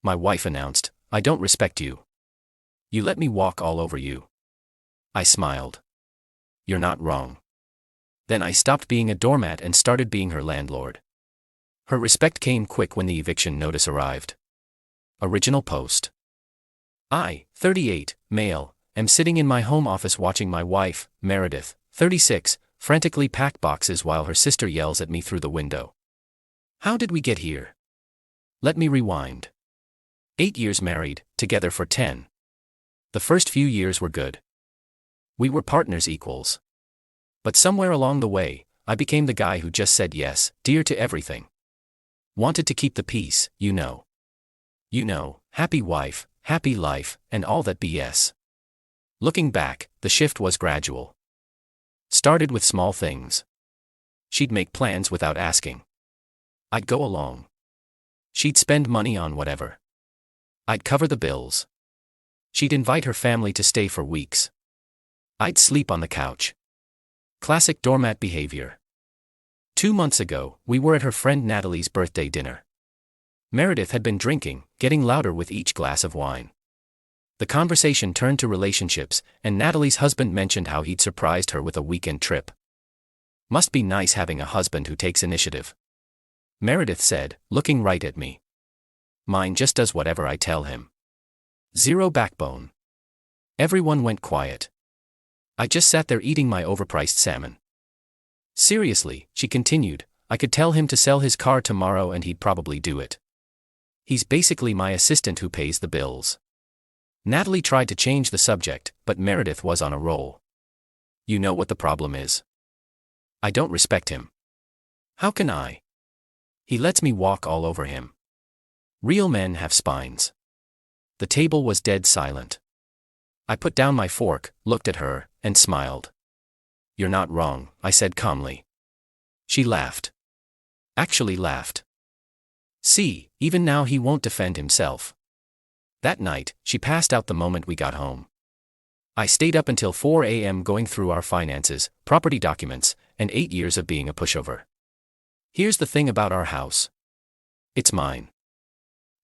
my wife announced, "I don't respect you. You let me walk all over you." I smiled. "You're not wrong." Then I stopped being a doormat and started being her landlord. Her respect came quick when the eviction notice arrived. Original post. I, 38, male, am sitting in my home office watching my wife, Meredith, 36, frantically pack boxes while her sister yells at me through the window. How did we get here? Let me rewind. 8 years married, together for 10. The first few years were good. We were partners equals. But somewhere along the way, I became the guy who just said yes, dear to everything. Wanted to keep the peace, you know. Happy wife, happy life, and all that BS. Looking back, the shift was gradual. Started with small things. She'd make plans without asking. I'd go along. She'd spend money on whatever. I'd cover the bills. She'd invite her family to stay for weeks. I'd sleep on the couch. Classic doormat behavior. 2 months ago, we were at her friend Natalie's birthday dinner. Meredith had been drinking, getting louder with each glass of wine. The conversation turned to relationships, and Natalie's husband mentioned how he'd surprised her with a weekend trip. Must be nice having a husband who takes initiative. Meredith said, looking right at me. Mine just does whatever I tell him. Zero backbone. Everyone went quiet. I just sat there eating my overpriced salmon. Seriously, she continued, I could tell him to sell his car tomorrow and he'd probably do it. He's basically my assistant who pays the bills. Natalie tried to change the subject, but Meredith was on a roll. You know what the problem is? I don't respect him. How can I? He lets me walk all over him. Real men have spines. The table was dead silent. I put down my fork, looked at her, and smiled. You're not wrong, I said calmly. She laughed. Actually laughed. See, even now he won't defend himself. That night, she passed out the moment we got home. I stayed up until 4 a.m. going through our finances, property documents, and 8 years of being a pushover. Here's the thing about our house. It's mine.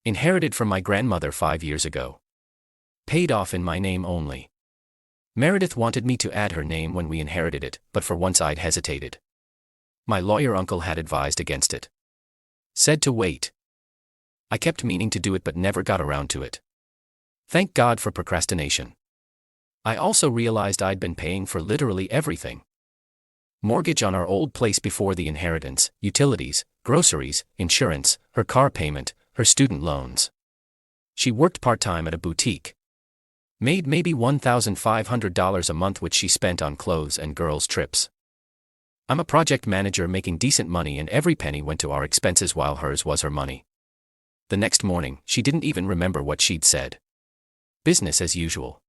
Inherited from my grandmother 5 years ago. Paid off in my name only. Meredith wanted me to add her name when we inherited it, but for once I'd hesitated. My lawyer uncle had advised against it. Said to wait. I kept meaning to do it but never got around to it. Thank God for procrastination. I also realized I'd been paying for literally everything. Mortgage on our old place before the inheritance, utilities, groceries, insurance, her car payment, her student loans. She worked part-time at a boutique. Made maybe $1,500 a month which she spent on clothes and girls' trips. I'm a project manager making decent money and every penny went to our expenses while hers was her money. The next morning, she didn't even remember what she'd said. Business as usual.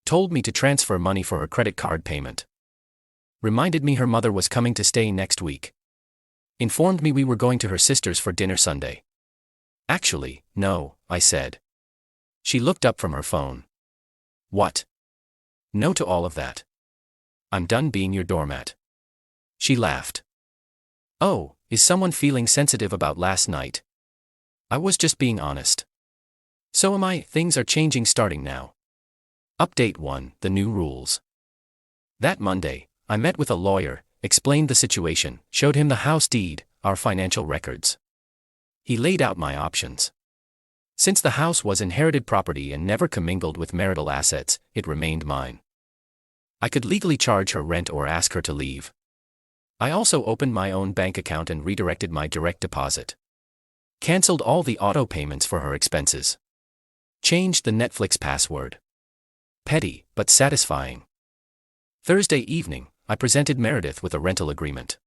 Told me to transfer money for her credit card payment. Reminded me her mother was coming to stay next week. Informed me we were going to her sister's for dinner Sunday. Actually, no, I said. She looked up from her phone. What? No to all of that. I'm done being your doormat. She laughed. Oh, is someone feeling sensitive about last night? I was just being honest. So am I. Things are changing starting now. Update 1, the new rules. That Monday, I met with a lawyer, explained the situation, showed him the house deed, our financial records. He laid out my options. Since the house was inherited property and never commingled with marital assets, it remained mine. I could legally charge her rent or ask her to leave. I also opened my own bank account and redirected my direct deposit. Cancelled all the auto payments for her expenses. Changed the Netflix password. Petty, but satisfying. Thursday evening, I presented Meredith with a rental agreement.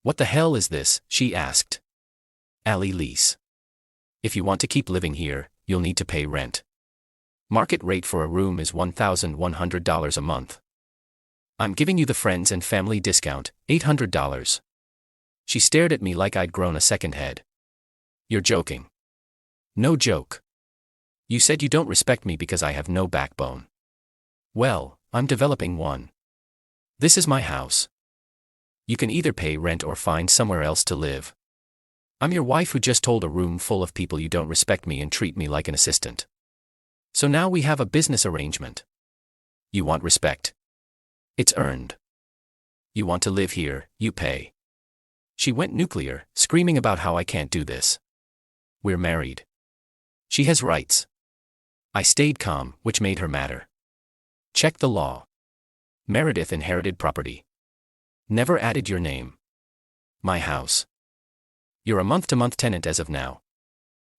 What the hell is this? She asked. Alley lease. If you want to keep living here, you'll need to pay rent. Market rate for a room is $1,100 a month. I'm giving you the friends and family discount, $800. She stared at me like I'd grown a second head. You're joking. No joke. You said you don't respect me because I have no backbone. Well, I'm developing one. This is my house. You can either pay rent or find somewhere else to live. I'm your wife who just told a room full of people you don't respect me and treat me like an assistant. So now we have a business arrangement. You want respect. It's earned. You want to live here, you pay. She went nuclear, screaming about how I can't do this. We're married. She has rights. I stayed calm, which made her madder. Check the law. Meredith inherited property. Never added your name. My house. You're a month-to-month tenant as of now.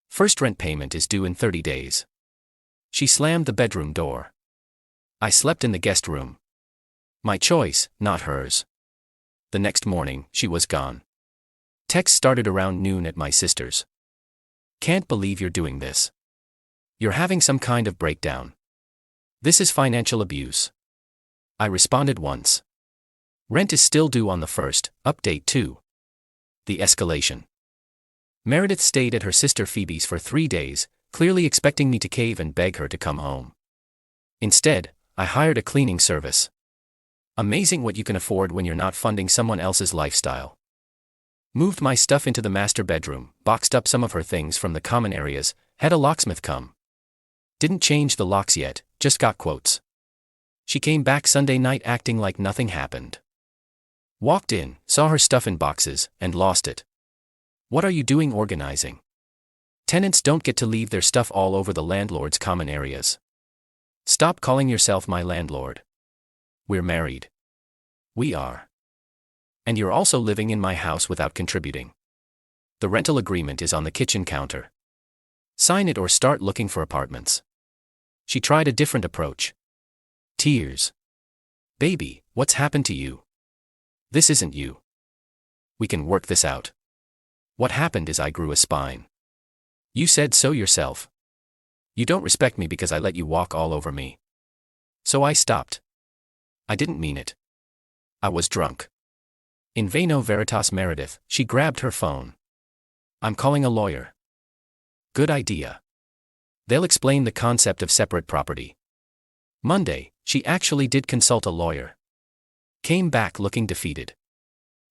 First rent payment is due in 30 days. She slammed the bedroom door. I slept in the guest room. My choice, not hers. The next morning, she was gone. Texts started around noon at my sister's. Can't believe you're doing this. You're having some kind of breakdown. This is financial abuse. I responded once. Rent is still due on the 1st, update 2. The escalation. Meredith stayed at her sister Phoebe's for 3 days, clearly expecting me to cave and beg her to come home. Instead, I hired a cleaning service. Amazing what you can afford when you're not funding someone else's lifestyle. Moved my stuff into the master bedroom, boxed up some of her things from the common areas, had a locksmith come. Didn't change the locks yet, just got quotes. She came back Sunday night acting like nothing happened. Walked in, saw her stuff in boxes, and lost it. What are you doing organizing? Tenants don't get to leave their stuff all over the landlord's common areas. Stop calling yourself my landlord. We're married. We are. And you're also living in my house without contributing. The rental agreement is on the kitchen counter. Sign it or start looking for apartments. She tried a different approach. Tears. Baby, what's happened to you? This isn't you. We can work this out. What happened is I grew a spine. You said so yourself. You don't respect me because I let you walk all over me. So I stopped. I didn't mean it. I was drunk. In vino veritas Meredith, she grabbed her phone. I'm calling a lawyer. Good idea. They'll explain the concept of separate property. Monday, she actually did consult a lawyer. Came back looking defeated.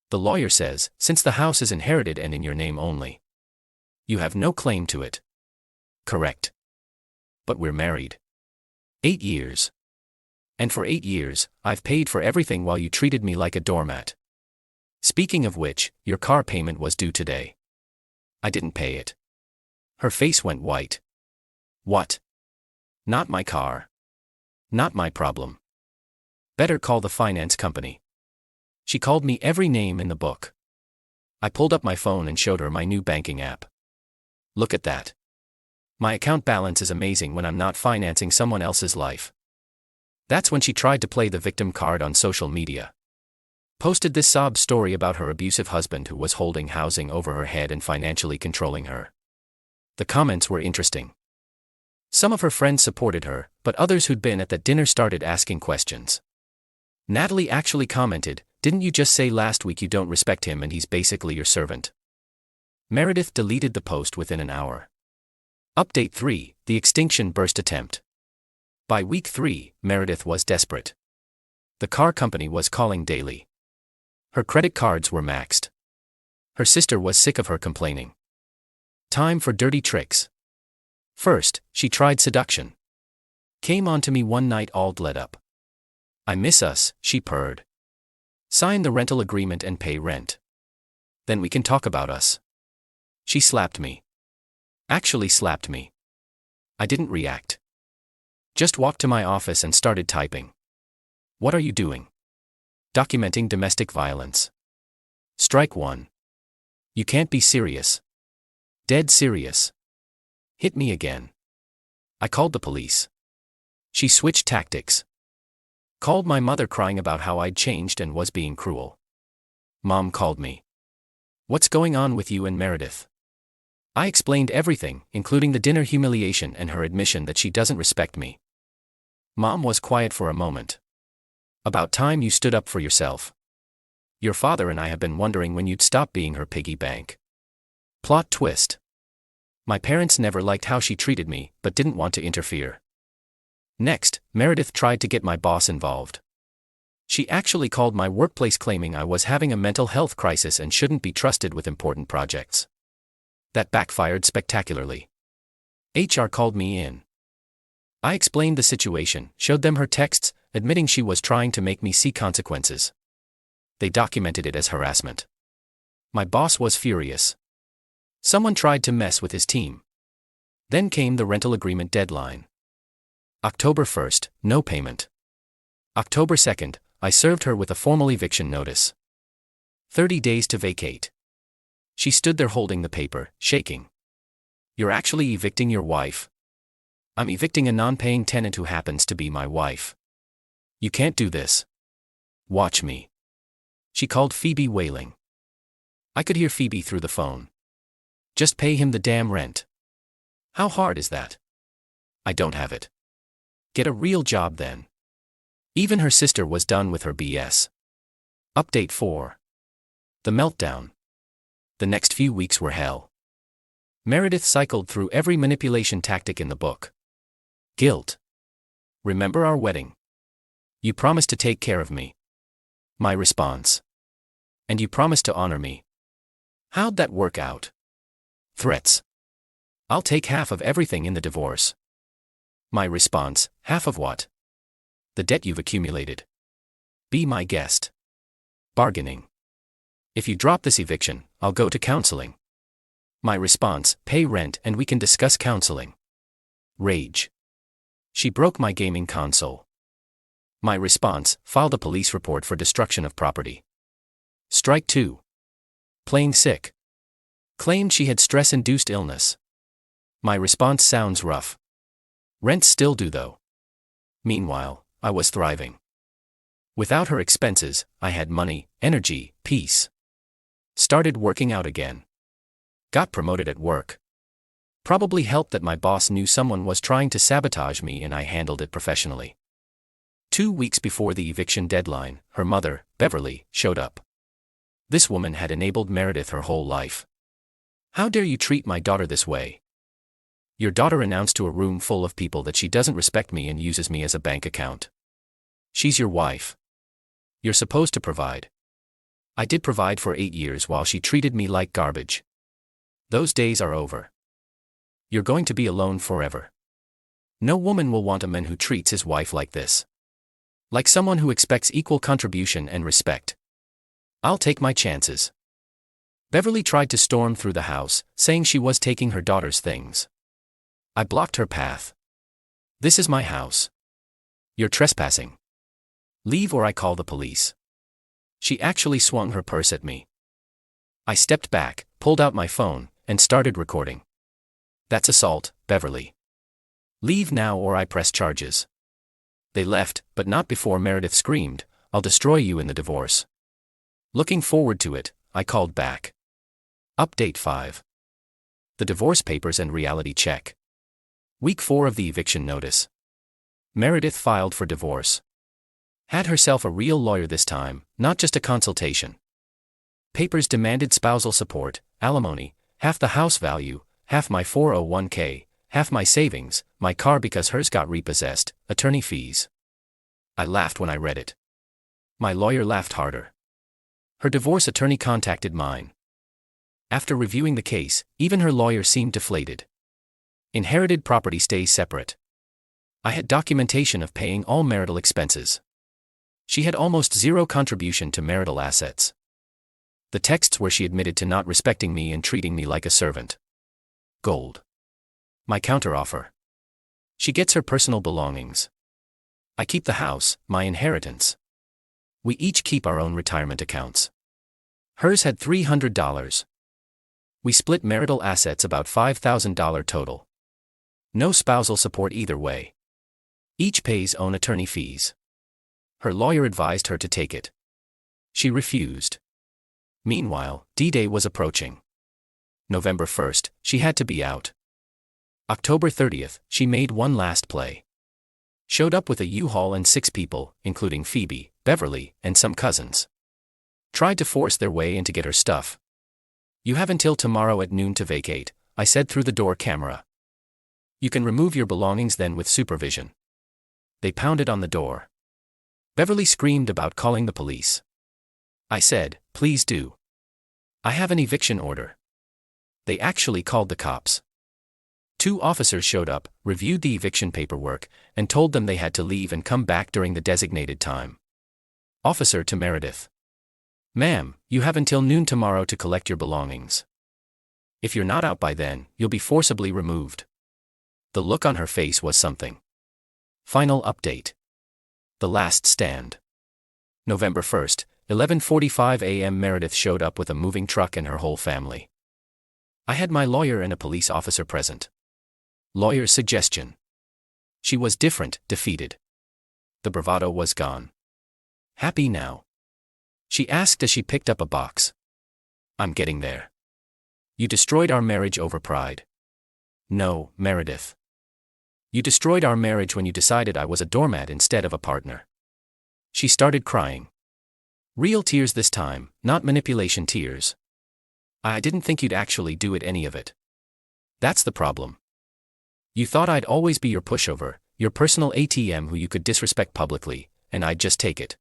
The lawyer says, since the house is inherited and in your name only, you have no claim to it. Correct. But we're married. 8 years. And for 8 years, I've paid for everything while you treated me like a doormat. Speaking of which, your car payment was due today. I didn't pay it. Her face went white. What? Not my car. Not my problem. Better call the finance company. She called me every name in the book. I pulled up my phone and showed her my new banking app. Look at that. My account balance is amazing when I'm not financing someone else's life. That's when she tried to play the victim card on social media. Posted this sob story about her abusive husband who was holding housing over her head and financially controlling her. The comments were interesting. Some of her friends supported her, but others who'd been at that dinner started asking questions. Natalie actually commented, "Didn't you just say last week you don't respect him and he's basically your servant?" Meredith deleted the post within an hour. Update 3, the extinction burst attempt. By week 3, Meredith was desperate. The car company was calling daily. Her credit cards were maxed. Her sister was sick of her complaining. Time for dirty tricks. First, she tried seduction. Came on to me one night all bled up. I miss us, she purred. Sign the rental agreement and pay rent. Then we can talk about us. She slapped me. Actually slapped me. I didn't react. Just walked to my office and started typing. What are you doing? Documenting domestic violence. Strike 1. You can't be serious. Dead serious. Hit me again. I called the police. She switched tactics. Called my mother crying about how I'd changed and was being cruel. Mom called me. What's going on with you and Meredith? I explained everything, including the dinner humiliation and her admission that she doesn't respect me. Mom was quiet for a moment. About time you stood up for yourself. Your father and I have been wondering when you'd stop being her piggy bank. Plot twist. My parents never liked how she treated me, but didn't want to interfere. Next, Meredith tried to get my boss involved. She actually called my workplace claiming I was having a mental health crisis and shouldn't be trusted with important projects. That backfired spectacularly. HR called me in. I explained the situation, showed them her texts, admitting she was trying to make me see consequences. They documented it as harassment. My boss was furious. Someone tried to mess with his team. Then came the rental agreement deadline. October 1st, no payment. October 2nd, I served her with a formal eviction notice. 30 days to vacate. She stood there holding the paper, shaking. You're actually evicting your wife? I'm evicting a non-paying tenant who happens to be my wife. You can't do this. Watch me. She called Phoebe, wailing. I could hear Phoebe through the phone. Just pay him the damn rent. How hard is that? I don't have it. Get a real job then. Even her sister was done with her BS. Update 4. The meltdown. The next few weeks were hell. Meredith cycled through every manipulation tactic in the book. Guilt. Remember our wedding? You promised to take care of me. My response. And you promised to honor me. How'd that work out? Threats. I'll take half of everything in the divorce. My response, half of what? The debt you've accumulated. Be my guest. Bargaining. If you drop this eviction, I'll go to counseling. My response, pay rent and we can discuss counseling. Rage. She broke my gaming console. My response, filed a police report for destruction of property. Strike 2. Plain sick. Claimed she had stress-induced illness. My response sounds rough. Rents still due though. Meanwhile, I was thriving. Without her expenses, I had money, energy, peace. Started working out again. Got promoted at work. Probably helped that my boss knew someone was trying to sabotage me and I handled it professionally. 2 weeks before the eviction deadline, her mother, Beverly, showed up. This woman had enabled Meredith her whole life. How dare you treat my daughter this way? Your daughter announced to a room full of people that she doesn't respect me and uses me as a bank account. She's your wife. You're supposed to provide. I did provide for 8 years while she treated me like garbage. Those days are over. You're going to be alone forever. No woman will want a man who treats his wife like this. Like someone who expects equal contribution and respect. I'll take my chances. Beverly tried to storm through the house, saying she was taking her daughter's things. I blocked her path. This is my house. You're trespassing. Leave or I call the police. She actually swung her purse at me. I stepped back, pulled out my phone, and started recording. That's assault, Beverly. Leave now or I press charges. They left, but not before Meredith screamed, I'll destroy you in the divorce. Looking forward to it, I called back. Update 5. The divorce papers and reality check. Week 4 of the eviction notice. Meredith filed for divorce. Had herself a real lawyer this time, not just a consultation. Papers demanded spousal support, alimony, half the house value, half my 401k, half my savings, my car because hers got repossessed, attorney fees. I laughed when I read it. My lawyer laughed harder. Her divorce attorney contacted mine. After reviewing the case, even her lawyer seemed deflated. Inherited property stays separate. I had documentation of paying all marital expenses. She had almost zero contribution to marital assets. The texts where she admitted to not respecting me and treating me like a servant. Gold. My counteroffer. She gets her personal belongings. I keep the house, my inheritance. We each keep our own retirement accounts. Hers had $300. We split marital assets about $5,000 total. No spousal support either way. Each pays own attorney fees. Her lawyer advised her to take it. She refused. Meanwhile, D-Day was approaching. November 1st, she had to be out. October 30th, she made one last play. Showed up with a U-Haul and 6 people, including Phoebe, Beverly, and some cousins. Tried to force their way in to get her stuff. You have until tomorrow at noon to vacate, I said through the door camera. You can remove your belongings then with supervision. They pounded on the door. Beverly screamed about calling the police. I said, please do. I have an eviction order. They actually called the cops. 2 officers showed up, reviewed the eviction paperwork, and told them they had to leave and come back during the designated time. Officer to Meredith. Ma'am, you have until noon tomorrow to collect your belongings. If you're not out by then, you'll be forcibly removed. The look on her face was something. Final update. The Last Stand. November 1st, 11:45 a.m. Meredith showed up with a moving truck and her whole family. I had my lawyer and a police officer present. Lawyer's suggestion. She was different, defeated. The bravado was gone. Happy now? She asked as she picked up a box. I'm getting there. You destroyed our marriage over pride. No, Meredith. You destroyed our marriage when you decided I was a doormat instead of a partner. She started crying. Real tears this time, not manipulation tears. I didn't think you'd actually do any of it. That's the problem. You thought I'd always be your pushover, your personal ATM who you could disrespect publicly, and I'd just take it.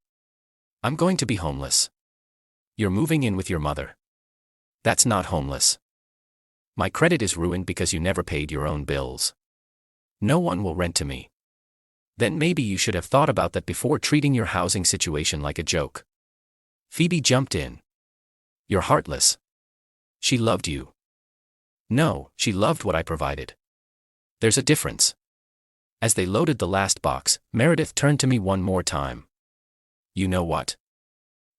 I'm going to be homeless. You're moving in with your mother. That's not homeless. My credit is ruined because you never paid your own bills. No one will rent to me. Then maybe you should have thought about that before treating your housing situation like a joke. Phoebe jumped in. You're heartless. She loved you. No, she loved what I provided. There's a difference. As they loaded the last box, Meredith turned to me one more time. You know what?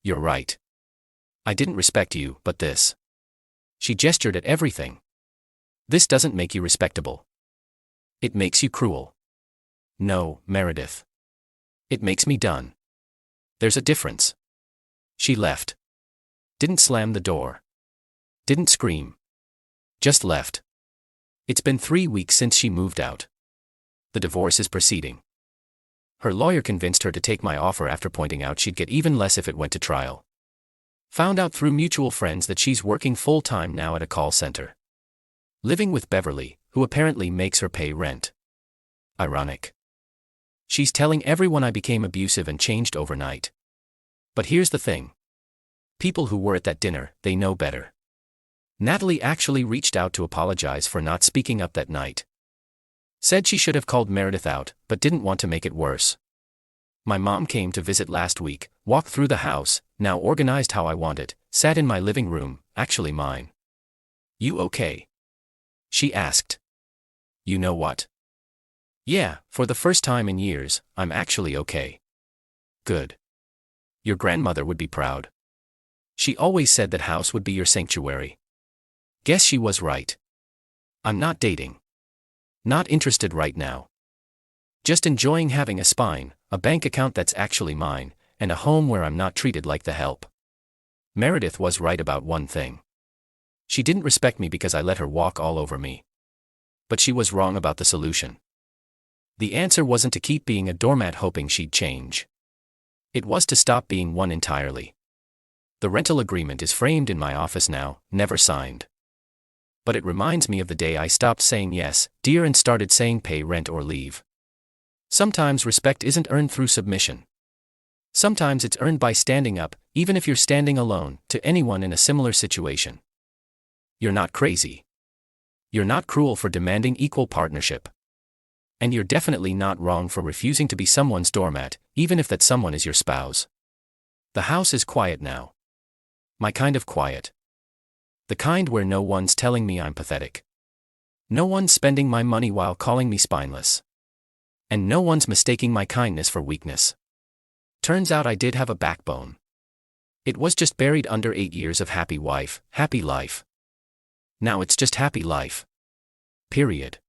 You're right. I didn't respect you, but this. She gestured at everything. This doesn't make you respectable. It makes you cruel. No, Meredith. It makes me done. There's a difference. She left. Didn't slam the door. Didn't scream. Just left. It's been 3 weeks since she moved out. The divorce is proceeding. Her lawyer convinced her to take my offer after pointing out she'd get even less if it went to trial. Found out through mutual friends that she's working full-time now at a call center. Living with Beverly, who apparently makes her pay rent. Ironic. She's telling everyone I became abusive and changed overnight. But here's the thing. People who were at that dinner, they know better. Natalie actually reached out to apologize for not speaking up that night. Said she should have called Meredith out, but didn't want to make it worse. My mom came to visit last week, walked through the house, now organized how I want it, sat in my living room, actually mine. You okay? She asked. You know what? Yeah, for the first time in years, I'm actually okay. Good. Your grandmother would be proud. She always said that house would be your sanctuary. Guess she was right. I'm not dating. Not interested right now. Just enjoying having a spine, a bank account that's actually mine, and a home where I'm not treated like the help. Meredith was right about one thing. She didn't respect me because I let her walk all over me. But she was wrong about the solution. The answer wasn't to keep being a doormat hoping she'd change. It was to stop being one entirely. The rental agreement is framed in my office now, never signed. But it reminds me of the day I stopped saying yes, dear, and started saying pay rent or leave. Sometimes respect isn't earned through submission. Sometimes it's earned by standing up, even if you're standing alone, to anyone in a similar situation. You're not crazy. You're not cruel for demanding equal partnership. And you're definitely not wrong for refusing to be someone's doormat, even if that someone is your spouse. The house is quiet now. My kind of quiet. The kind where no one's telling me I'm pathetic. No one's spending my money while calling me spineless. And no one's mistaking my kindness for weakness. Turns out I did have a backbone. It was just buried under 8 years of happy wife, happy life. Now it's just happy life. Period.